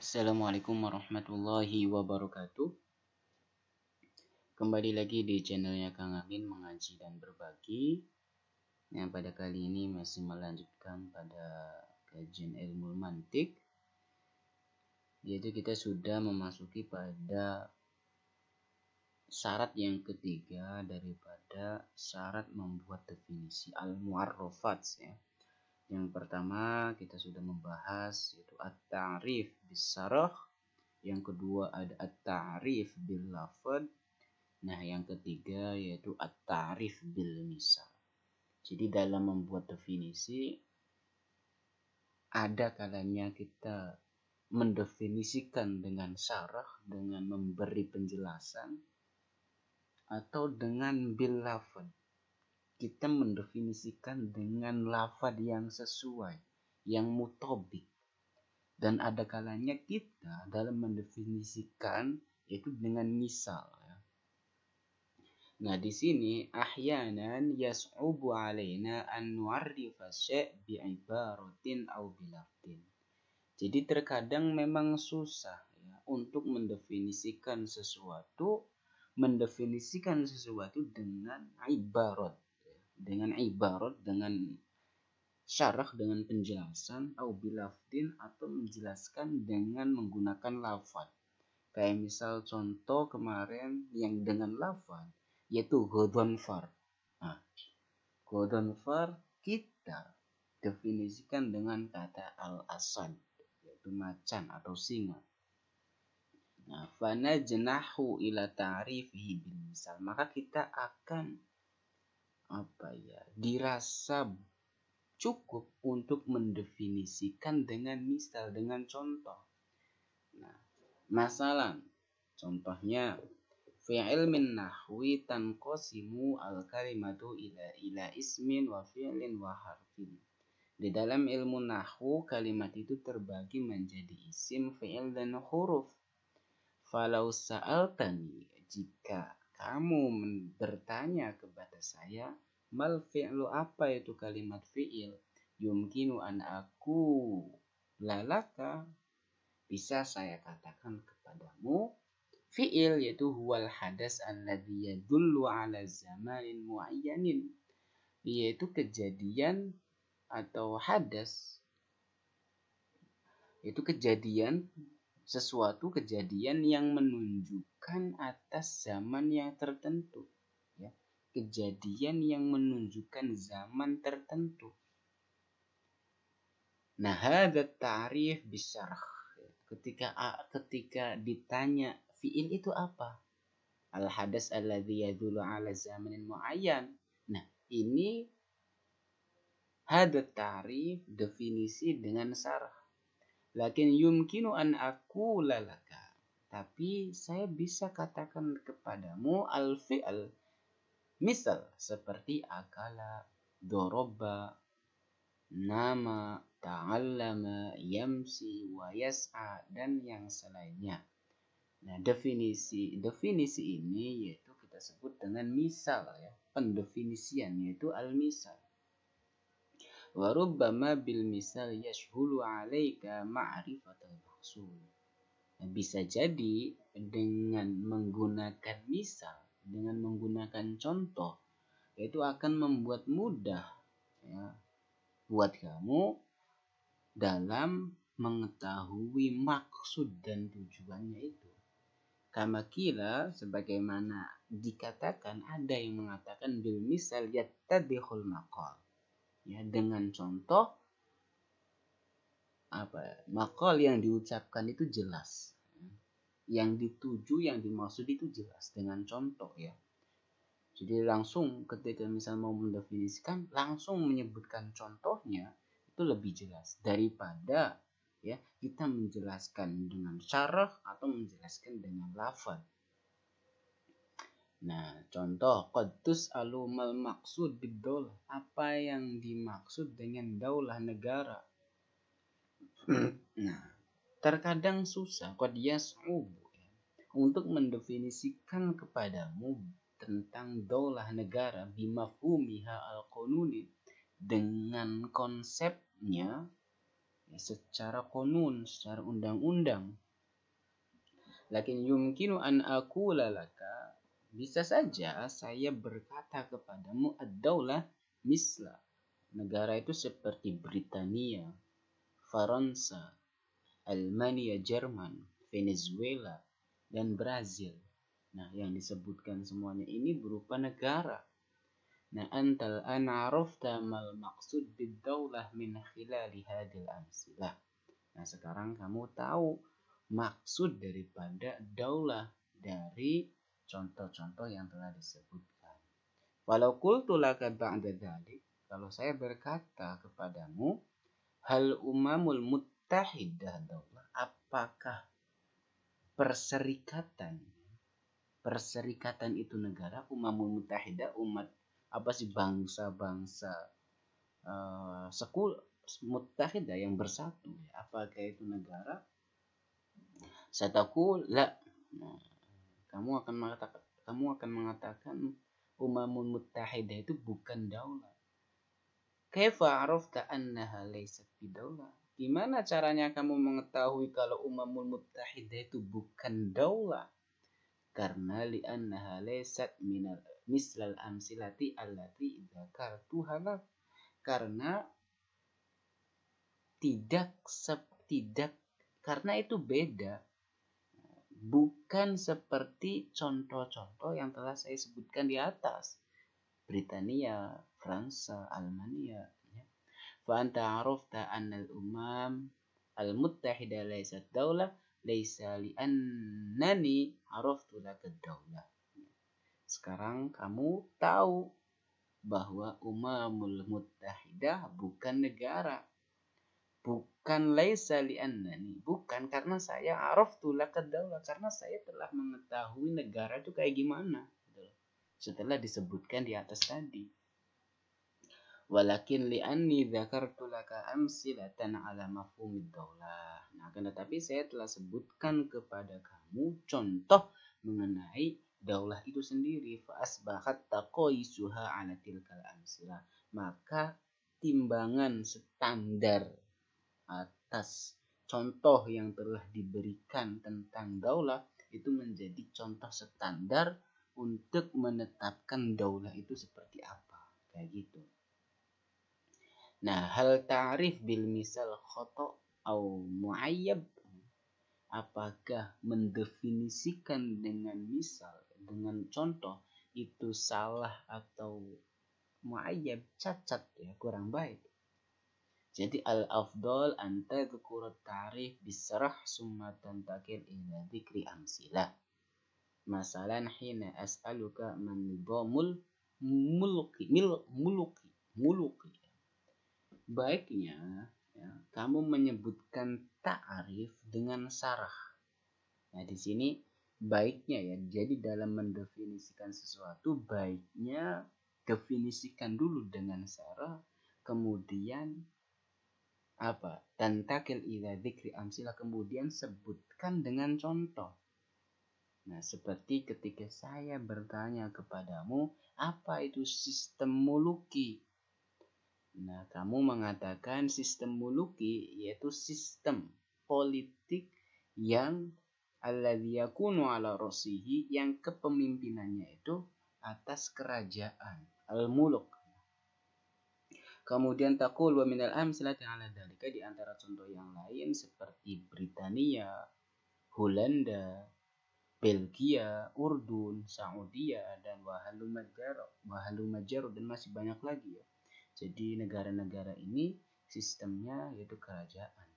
Assalamualaikum warahmatullahi wabarakatuh. Kembali lagi di channelnya Kang Amin mengaji dan berbagi. Yang pada kali ini masih melanjutkan pada kajian ilmu mantik, yaitu kita sudah memasuki pada syarat yang ketiga daripada syarat membuat definisi al-mu'arrafat ya. Yang pertama kita sudah membahas yaitu at-ta'rif bis-syarah. Yang kedua ada at-ta'rif bil lafadz. Nah, yang ketiga yaitu at-ta'rif bil misal. Jadi dalam membuat definisi ada kalanya kita mendefinisikan dengan syarah, dengan memberi penjelasan, atau dengan bil lafadz. Kita mendefinisikan dengan lafadz yang sesuai, yang mutobik. Dan ada kalanya kita dalam mendefinisikan yaitu dengan misal. Nah, di sini ahyanan yas'ubu alaina an nu'arrifa syai' bi'ibaratin aw bilafdin. Jadi terkadang memang susah ya untuk mendefinisikan sesuatu dengan ibarat, dengan syarah, dengan penjelasan, aw bilafdin, atau menjelaskan dengan menggunakan lafaz. Kayak misal contoh kemarin yang dengan lafaz yaitu Ghodonfar. Nah, Ghodonfar kita definisikan dengan kata al-asad, yaitu macan atau singa. Nah, fanajnahu ila ta'rifihi bil misal. Maka kita akan dirasa cukup untuk mendefinisikan dengan misal, dengan contoh. Nah, masalah contohnya fi ilmin nahwi tanqasimu al-kalimatu ila ismin wa fi'lin wa harfin. Di dalam ilmu nahwu kalimat itu terbagi menjadi isim, fi'il, dan huruf. Falau sa'altani, jika kamu bertanya kepada saya, mal fi'lu, apa itu kalimat fi'il, yumkinu an aku lalaka, bisa saya katakan kepadamu fi'il yaitu huwal hadas alladhi yadullu ala zamanin muayyanin, yaitu kejadian atau hadas, yaitu sesuatu kejadian yang menunjukkan atas zaman yang tertentu ya. Kejadian yang menunjukkan zaman tertentu. Nah, hadza ta'rif bisyarh. Ketika ditanya fi'il itu apa? Al-hadas alladhi yadullu ala zamanin muayyan. Nah, ini hadza ta'rif, definisi dengan syarah. Lakin yumkinu an aqula laka. Tapi saya bisa katakan kepadamu al-fi'al. Misal seperti akala, doroba, nama, ta'allama, yamsi, wa yas'a, dan yang selainnya. Nah, definisi ini yaitu kita sebut dengan misal ya. Pendefinisian yaitu al-misal. Wa rubbama bil misal yashhulu 'alaika ma'rifatul maqsud. Nah, bisa jadi dengan menggunakan misal, dengan menggunakan contoh, itu akan membuat mudah ya buat kamu dalam mengetahui maksud dan tujuannya itu. Kama kila, sebagaimana dikatakan, ada yang mengatakan bil misal yattadihul maqal. Ya, dengan contoh maqal yang diucapkan itu jelas. Yang dituju, yang dimaksud itu jelas dengan contoh ya. Jadi langsung ketika misal mau mendefinisikan, langsung menyebutkan contohnya itu lebih jelas daripada ya kita menjelaskan dengan syarah atau menjelaskan dengan lafaz. Nah, contoh qadtus alumal maksud bidaulah, apa yang dimaksud dengan daulah, negara. Nah, terkadang susah qad yas'ub untuk mendefinisikan kepadamu tentang daulah, negara, bimafhumiha al-qanuni, dengan konsepnya secara konun, secara undang-undang. Lakin yumkinu an aqula laka, bisa saja saya berkata kepadamu ad-daulah misla, negara itu seperti Britania, Faransa, Almania, Jerman, Venezuela, dan Brazil. Nah, yang disebutkan semuanya ini berupa negara. Nah, antal an arafta mal maqsud bid-daulah min khilali hadil amsilah. Nah, sekarang kamu tahu maksud daripada daulah dari contoh-contoh yang telah disebutkan. Walau qultu laka ba'da dzalik, kalau saya berkata kepadamu, hal umamul muttahidah daulah, apakah perserikatan itu negara, umamul muttahidah, umat apa sih, bangsa-bangsa muttahidah yang bersatu, apakah itu negara? Sataku la. Nah, kamu akan mengatakan umamul muttahidah itu bukan daulah. Kaifa arafta annaha laysat bidaulah? Gimana caranya kamu mengetahui kalau umamul muttahidah itu bukan daulah? Karena li'annaha laysat mislal amsilati allati dzakartuha lak. Karena karena itu beda, bukan seperti contoh-contoh yang telah saya sebutkan di atas, Britania, Fransa, Almania. Fa anta arafta anna al-umam al-muttahida laysat daulah laysa li annani araftu laka daulah. Sekarang kamu tahu bahwa umamul muttahidah bukan negara. Bukan laisa li annani, bukan karena saya araftu laka daulah, karena saya telah mengetahui negara itu kayak gimana setelah disebutkan di atas tadi. Walakin li anni dzakartu laka amsilatan ala mafhumid daulah. Nah, tetapi saya telah sebutkan kepada kamu contoh mengenai daulah itu sendiri. Fa asbahat taqaisuha ala tilkal amsilah. Maka timbangan standar atas contoh yang telah diberikan tentang daulah itu menjadi contoh standar untuk menetapkan daulah itu seperti apa, kayak gitu. Nah, hal ta'rif bil misal khoto au muayyab, apakah mendefinisikan dengan misal, dengan contoh itu salah atau muayyab, cacat ya, kurang baik. Jadi al-afdal anta dzkurat ta'rif bisarah summa tantakil ila dzikri amsilah. Masalan hina as'aluka man nidhamul muluki. Baiknya ya, kamu menyebutkan ta'rif dengan sarah. Nah, di sini baiknya ya. Jadi dalam mendefinisikan sesuatu baiknya definisikan dulu dengan sarah, kemudian tantakil ila dzikri amsilah, kemudian sebutkan dengan contoh. Nah, seperti ketika saya bertanya kepadamu, apa itu sistem muluki? Nah, kamu mengatakan sistem muluki yaitu sistem politik yang alladzi yakunu ala rasihi, yang kepemimpinannya itu atas kerajaan, al-muluk. Kemudian taqul wa minal amsilati ala dzalika, di antara contoh yang lain seperti Britania, Hulanda, Belgia, Urdun, Saudia, dan wahalu majar dan masih banyak lagi ya. Jadi negara-negara ini sistemnya yaitu kerajaan.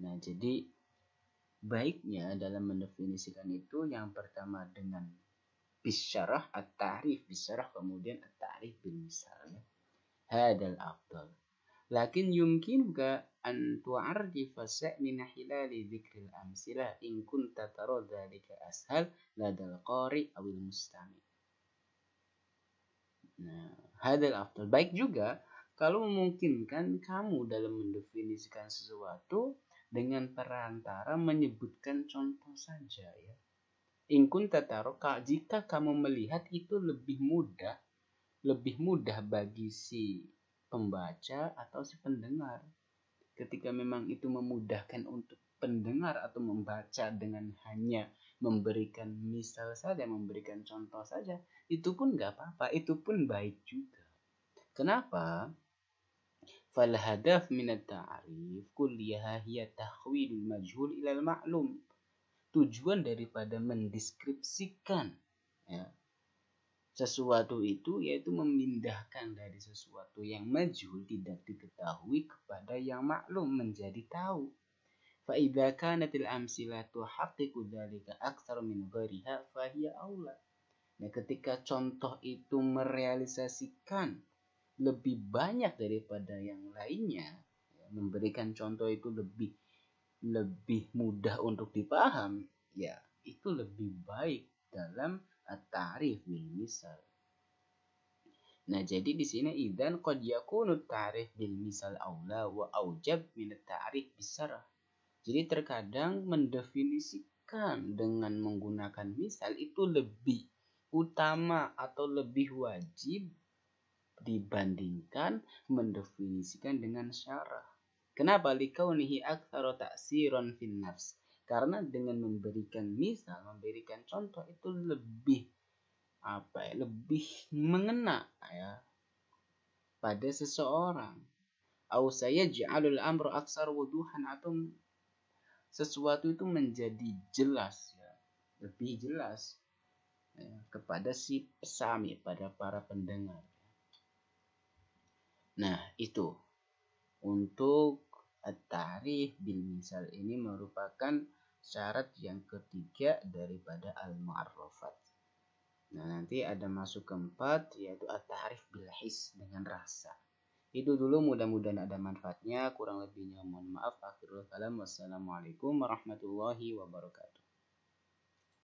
Nah, jadi baiknya dalam mendefinisikan itu yang pertama dengan bisyarah, at-ta'rif bisyarah, kemudian at-ta'rif bil misal ya. Hadal afdal. Lakin yumkinuka an tu'arrifa min hilali dzikril amsilah in kunta tara dzalika ashal ladal qari awil mustami'. Nah, hadal afdal. Baik juga kalau memungkinkan kamu dalam mendefinisikan sesuatu dengan perantara menyebutkan contoh saja ya. In kunta tara, jika kamu melihat itu lebih mudah bagi si pembaca atau si pendengar ketika memang itu memudahkan untuk pendengar atau membaca dengan hanya memberikan misal saja, memberikan contoh saja, itu pun nggak apa-apa, itu pun baik juga. Kenapa? Fal hadaf min at-ta'rif kulliha hiya tahwilul majhul ilal ma'lum. Tujuan daripada mendeskripsikan ya, sesuatu itu yaitu memindahkan dari sesuatu yang majhul tidak diketahui kepada yang maklum menjadi tahu. Fa idza kanatil amsilatu haqiqu dzalika aktsar min ghairiha fa hiya aula. Nah, ketika contoh itu merealisasikan lebih banyak daripada yang lainnya, ya, memberikan contoh itu lebih mudah untuk dipaham, ya itu lebih baik dalam at-ta'rif bil misal. Nah, jadi di sini idzan qad yakunu at-ta'rif bil misal aula wa aujab min at-ta'rif bis sarah. Jadi terkadang mendefinisikan dengan menggunakan misal itu lebih utama atau lebih wajib dibandingkan mendefinisikan dengan syarah. Kenapa? Likaunihi aktsara ta'siran fin nafs. Karena dengan memberikan misal, memberikan contoh itu lebih lebih mengena ya pada seseorang. Au sayaj'alul amru aksar wuduhan, atau sesuatu itu menjadi jelas ya, lebih jelas ya, kepada si pesami, pada para pendengar. Nah, itu untuk at-ta'rif bil misal ini merupakan syarat yang ketiga daripada al-mu'arrafat. Nah, nanti ada masuk keempat, yaitu at-ta'rif bil his, dengan rasa. Itu dulu, mudah-mudahan ada manfaatnya. Kurang lebihnya mohon maaf. Akhirul kalam. Wassalamualaikum warahmatullahi wabarakatuh.